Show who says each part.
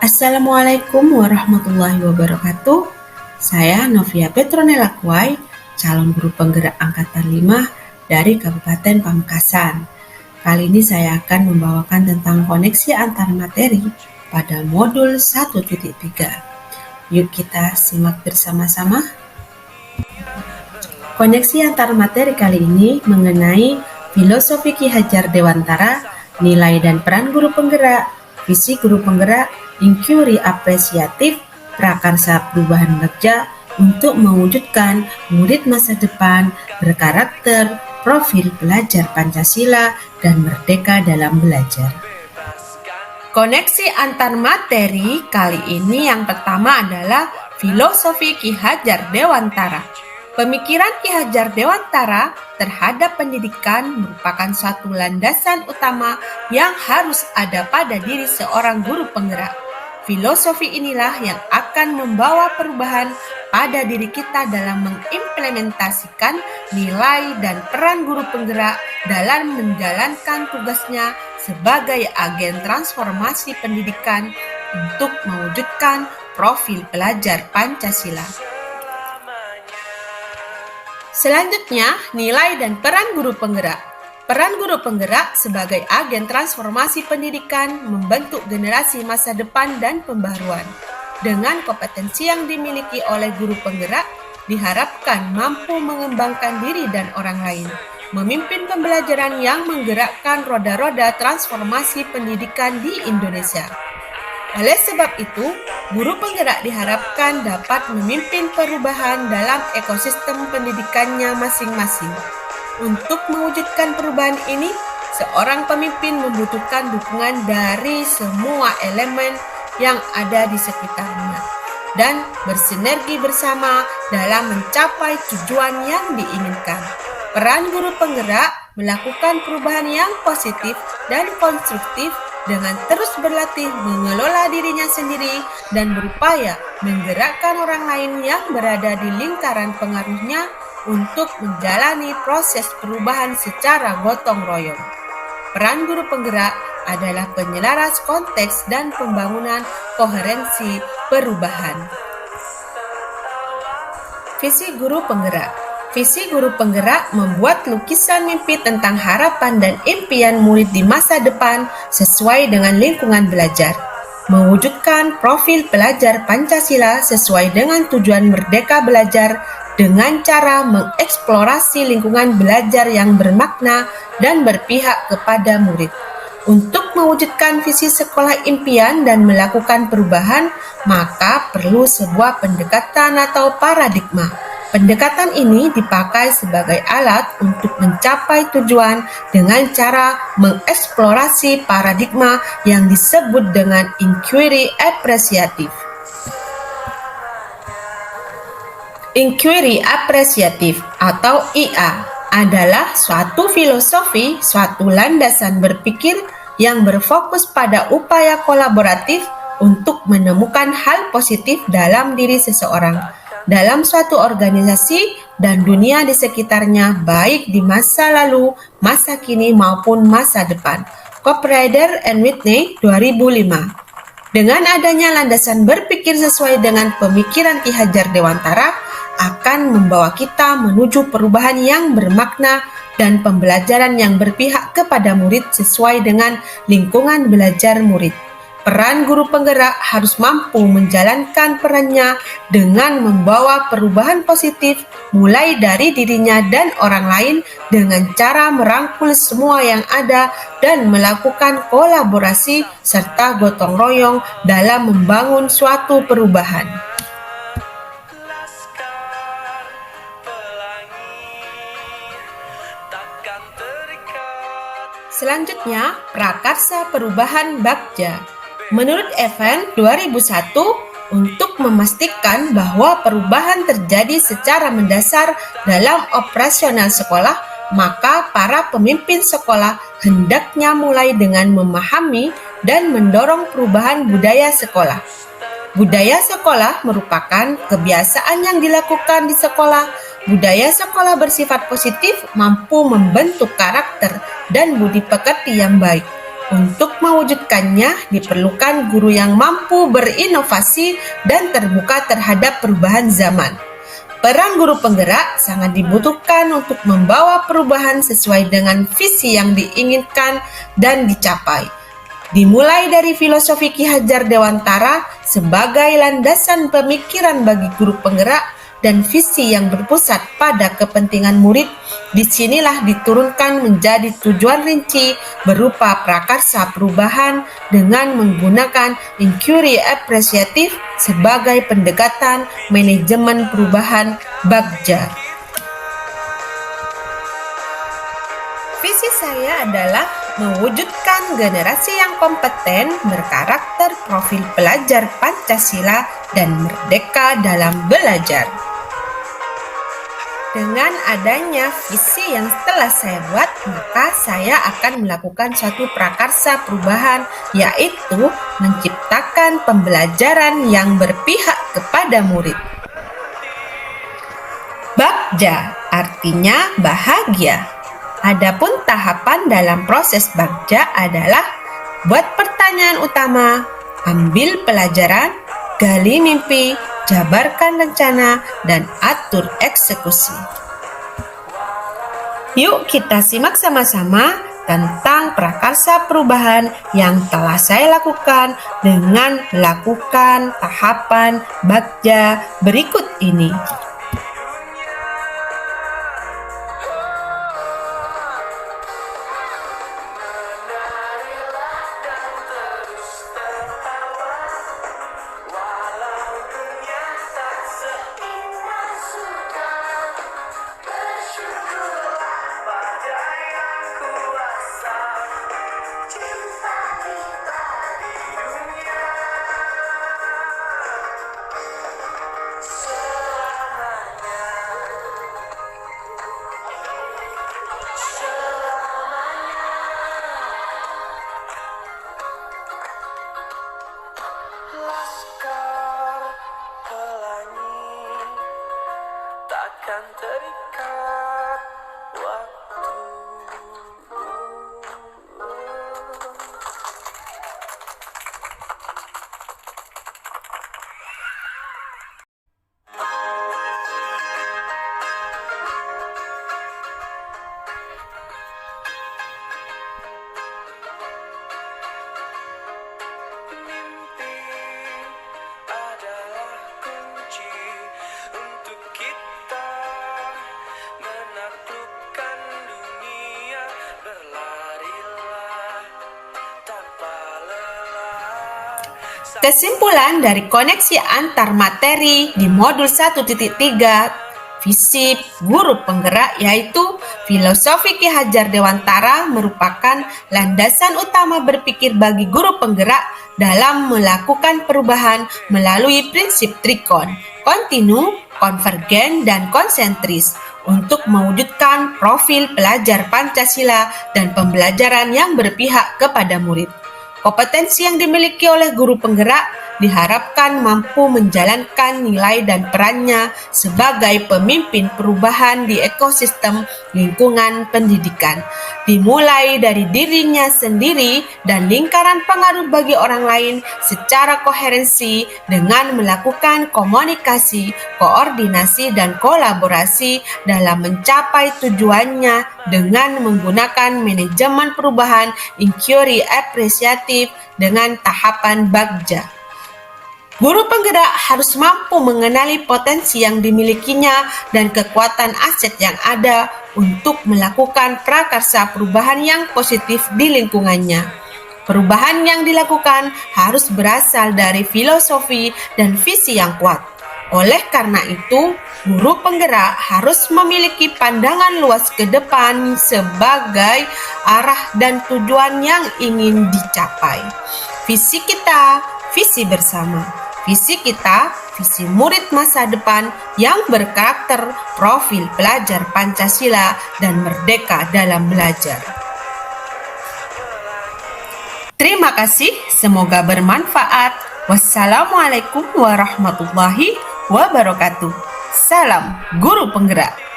Speaker 1: Assalamualaikum warahmatullahi wabarakatuh. Saya Novia Petronella Kuai, calon guru penggerak angkatan 5 dari Kabupaten Pamekasan. Kali ini saya akan membawakan tentang koneksi antar materi pada modul 1.3. Yuk kita simak bersama-sama. Koneksi antar materi kali ini mengenai filosofi Ki Hajar Dewantara, nilai dan peran guru penggerak, visi guru penggerak, inquiry apresiatif, prakarsa perubahan kerja untuk mewujudkan murid masa depan berkarakter, profil pelajar Pancasila, dan merdeka dalam belajar. Koneksi antar materi kali ini yang pertama adalah filosofi Ki Hajar Dewantara. Pemikiran Ki Hajar Dewantara terhadap pendidikan merupakan suatu landasan utama yang harus ada pada diri seorang guru penggerak. Filosofi inilah yang akan membawa perubahan pada diri kita dalam mengimplementasikan nilai dan peran guru penggerak dalam menjalankan tugasnya sebagai agen transformasi pendidikan untuk mewujudkan profil pelajar Pancasila. Selanjutnya, nilai dan peran guru penggerak. Peran guru penggerak sebagai agen transformasi pendidikan membentuk generasi masa depan dan pembaharuan. Dengan kompetensi yang dimiliki oleh guru penggerak, diharapkan mampu mengembangkan diri dan orang lain, memimpin pembelajaran yang menggerakkan roda-roda transformasi pendidikan di Indonesia. Oleh sebab itu, guru penggerak diharapkan dapat memimpin perubahan dalam ekosistem pendidikannya masing-masing. Untuk mewujudkan perubahan ini, seorang pemimpin membutuhkan dukungan dari semua elemen yang ada di sekitarnya dan bersinergi bersama dalam mencapai tujuan yang diinginkan. Peran guru penggerak melakukan perubahan yang positif dan konstruktif dengan terus berlatih mengelola dirinya sendiri dan berupaya menggerakkan orang lain yang berada di lingkaran pengaruhnya untuk menjalani proses perubahan secara gotong royong. Peran guru penggerak adalah penyelaras konteks dan pembangunan koherensi perubahan. Visi guru penggerak. Visi guru penggerak membuat lukisan mimpi tentang harapan dan impian murid di masa depan sesuai dengan lingkungan belajar. Mewujudkan profil pelajar Pancasila sesuai dengan tujuan merdeka belajar dengan cara mengeksplorasi lingkungan belajar yang bermakna dan berpihak kepada murid. Untuk mewujudkan visi sekolah impian dan melakukan perubahan, maka perlu sebuah pendekatan atau paradigma. Pendekatan ini dipakai sebagai alat untuk mencapai tujuan dengan cara mengeksplorasi paradigma yang disebut dengan inquiry apresiatif. Inquiry apresiatif atau IA adalah suatu filosofi, suatu landasan berpikir yang berfokus pada upaya kolaboratif untuk menemukan hal positif dalam diri seseorang, dalam suatu organisasi dan dunia di sekitarnya, baik di masa lalu, masa kini maupun masa depan. Copwriter and Whitney 2005. Dengan adanya landasan berpikir sesuai dengan pemikiran Ki Hajar Dewantara akan membawa kita menuju perubahan yang bermakna dan pembelajaran yang berpihak kepada murid sesuai dengan lingkungan belajar murid. Peran guru penggerak harus mampu menjalankan perannya dengan membawa perubahan positif mulai dari dirinya dan orang lain dengan cara merangkul semua yang ada dan melakukan kolaborasi serta gotong royong dalam membangun suatu perubahan. Selanjutnya, prakarsa perubahan Bagja. Menurut Evans 2001, untuk memastikan bahwa perubahan terjadi secara mendasar dalam operasional sekolah, maka para pemimpin sekolah hendaknya mulai dengan memahami dan mendorong perubahan budaya sekolah. Budaya sekolah merupakan kebiasaan yang dilakukan di sekolah. Budaya sekolah bersifat positif mampu membentuk karakter dan budi pekerti yang baik. Untuk mewujudkannya, diperlukan guru yang mampu berinovasi dan terbuka terhadap perubahan zaman. Peran guru penggerak sangat dibutuhkan untuk membawa perubahan sesuai dengan visi yang diinginkan dan dicapai. Dimulai dari filosofi Ki Hajar Dewantara sebagai landasan pemikiran bagi guru penggerak dan visi yang berpusat pada kepentingan murid, disinilah diturunkan menjadi tujuan rinci berupa prakarsa perubahan dengan menggunakan inquiry apresiatif sebagai pendekatan manajemen perubahan Bagja. Visi saya adalah mewujudkan generasi yang kompeten, berkarakter, profil pelajar Pancasila, dan merdeka dalam belajar. Dengan adanya visi yang telah saya buat, maka saya akan melakukan suatu prakarsa perubahan, yaitu menciptakan pembelajaran yang berpihak kepada murid. Bagja artinya bahagia. Adapun tahapan dalam proses Bagja adalah buat pertanyaan utama, ambil pelajaran, gali mimpi, jabarkan rencana, dan atur eksekusi. Yuk kita simak sama-sama tentang prakarsa perubahan yang telah saya lakukan dengan melakukan tahapan Bagja berikut ini.
Speaker 2: Takkan terikat waktu. Mimpi adalah kunci untuk kita menaklukkan dunia. Berlarilah tanpa lelah.
Speaker 1: Kesimpulan dari koneksi antar materi di modul 1.3 visi guru penggerak yaitu filosofi Ki Hajar Dewantara merupakan landasan utama berpikir bagi guru penggerak dalam melakukan perubahan melalui prinsip trikon, kontinu, konvergen, dan konsentris untuk mewujudkan profil pelajar Pancasila dan pembelajaran yang berpihak kepada murid. Kompetensi yang dimiliki oleh guru penggerak diharapkan mampu menjalankan nilai dan perannya sebagai pemimpin perubahan di ekosistem lingkungan pendidikan, dimulai dari dirinya sendiri dan lingkaran pengaruh bagi orang lain secara koherensi dengan melakukan komunikasi, koordinasi, dan kolaborasi dalam mencapai tujuannya dengan menggunakan manajemen perubahan inquiry apresiatif dengan tahapan Bagja. Guru penggerak harus mampu mengenali potensi yang dimilikinya dan kekuatan aset yang ada untuk melakukan prakarsa perubahan yang positif di lingkungannya. Perubahan yang dilakukan harus berasal dari filosofi dan visi yang kuat. Oleh karena itu, guru penggerak harus memiliki pandangan luas ke depan sebagai arah dan tujuan yang ingin dicapai. Visi kita, visi bersama. Visi kita, visi murid masa depan yang berkarakter profil pelajar Pancasila dan merdeka dalam belajar. Terima kasih, semoga bermanfaat. Wassalamualaikum warahmatullahi wabarakatuh. Salam Guru Penggerak.